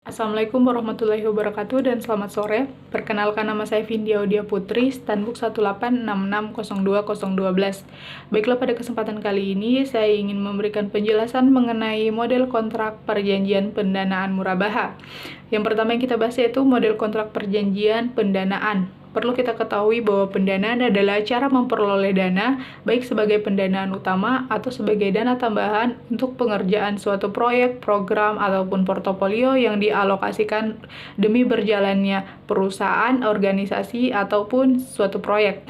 Assalamualaikum warahmatullahi wabarakatuh dan selamat sore. Perkenalkan, nama saya Vindya Audia Putri, Standbook 186602012. Baiklah, pada kesempatan kali ini saya ingin memberikan penjelasan mengenai model kontrak perjanjian pendanaan murabaha. Yang pertama yang kita bahas yaitu model kontrak perjanjian pendanaan. Perlu kita ketahui bahwa pendanaan adalah cara memperoleh dana, baik sebagai pendanaan utama atau sebagai dana tambahan untuk pengerjaan suatu proyek, program, ataupun portofolio yang dialokasikan demi berjalannya perusahaan, organisasi, ataupun suatu proyek.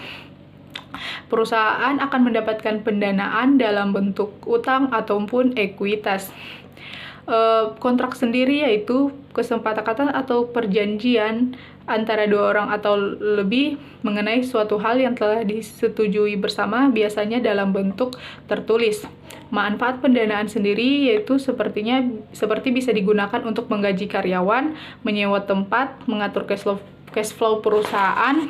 Perusahaan akan mendapatkan pendanaan dalam bentuk utang ataupun ekuitas. Kontrak sendiri yaitu kesepakatan atau perjanjian antara dua orang atau lebih mengenai suatu hal yang telah disetujui bersama, biasanya dalam bentuk tertulis. Manfaat pendanaan sendiri yaitu seperti bisa digunakan untuk menggaji karyawan, menyewa tempat, mengatur cash flow perusahaan,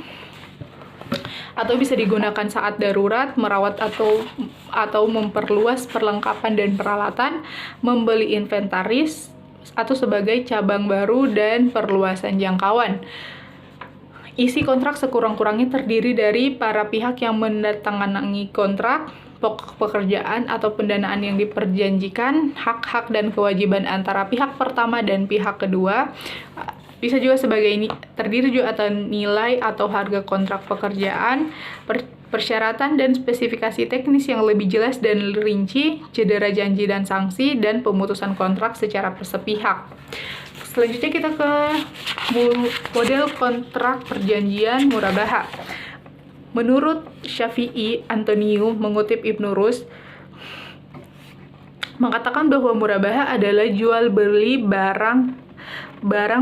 atau bisa digunakan saat darurat, merawat atau memperluas perlengkapan dan peralatan, membeli inventaris, atau sebagai cabang baru dan perluasan jangkauan. Isi kontrak sekurang-kurangnya terdiri dari para pihak yang menandatangani kontrak, pokok pekerjaan atau pendanaan yang diperjanjikan, hak-hak dan kewajiban antara pihak pertama dan pihak kedua. Bisa juga terdiri juga atas nilai atau harga kontrak pekerjaan, persyaratan dan spesifikasi teknis yang lebih jelas dan rinci, cedera janji dan sanksi, dan pemutusan kontrak secara sepihak. Selanjutnya kita ke model kontrak perjanjian murabaha. Menurut Syafi'i Antoniu mengutip Ibnu Rus, mengatakan bahwa murabaha adalah jual beli barang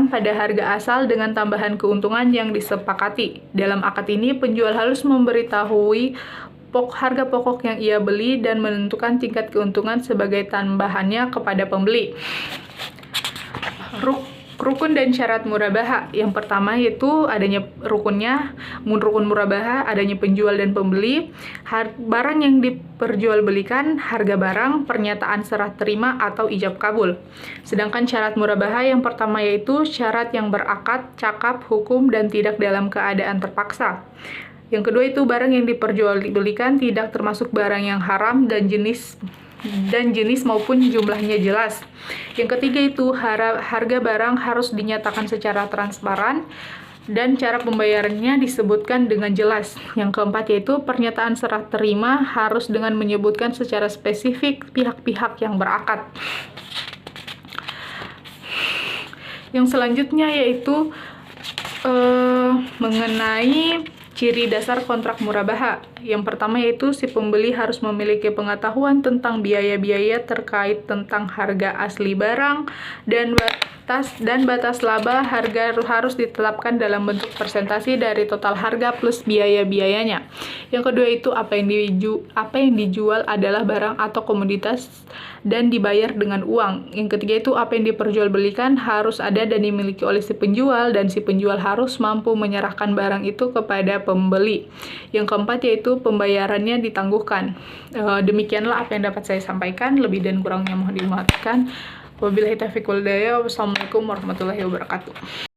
pada harga asal dengan tambahan keuntungan yang disepakati. Dalam akad ini, penjual harus memberitahui harga pokok yang ia beli dan menentukan tingkat keuntungan sebagai tambahannya kepada pembeli. Rukun dan syarat murabaha. Yang pertama yaitu adanya rukun murabaha, adanya penjual dan pembeli, barang yang diperjualbelikan, harga barang, pernyataan serah terima atau ijab kabul. Sedangkan syarat murabaha yang pertama yaitu syarat yang berakad, cakap, hukum, dan tidak dalam keadaan terpaksa. Yang kedua itu barang yang diperjualbelikan tidak termasuk barang yang haram dan jenis maupun jumlahnya jelas. Yang ketiga itu harga barang harus dinyatakan secara transparan dan cara pembayarannya disebutkan dengan jelas. Yang keempat yaitu pernyataan serah terima harus dengan menyebutkan secara spesifik pihak-pihak yang berakad. Yang selanjutnya yaitu mengenai ciri dasar kontrak murabaha. Yang pertama yaitu si pembeli harus memiliki pengetahuan tentang biaya-biaya terkait tentang harga asli barang dan batas laba harga harus ditetapkan dalam bentuk persentase dari total harga plus biaya-biayanya. Yang kedua itu apa yang dijual adalah barang atau komoditas dan dibayar dengan uang. Yang ketiga itu apa yang diperjualbelikan harus ada dan dimiliki oleh si penjual, dan si penjual harus mampu menyerahkan barang itu kepada pembeli. Yang keempat yaitu pembayarannya ditangguhkan. Demikianlah apa yang dapat saya sampaikan. Lebih dan kurangnya mohon dimaafkan. Wabillahi taufiq wal hidayah. Wassalamualaikum warahmatullahi wabarakatuh.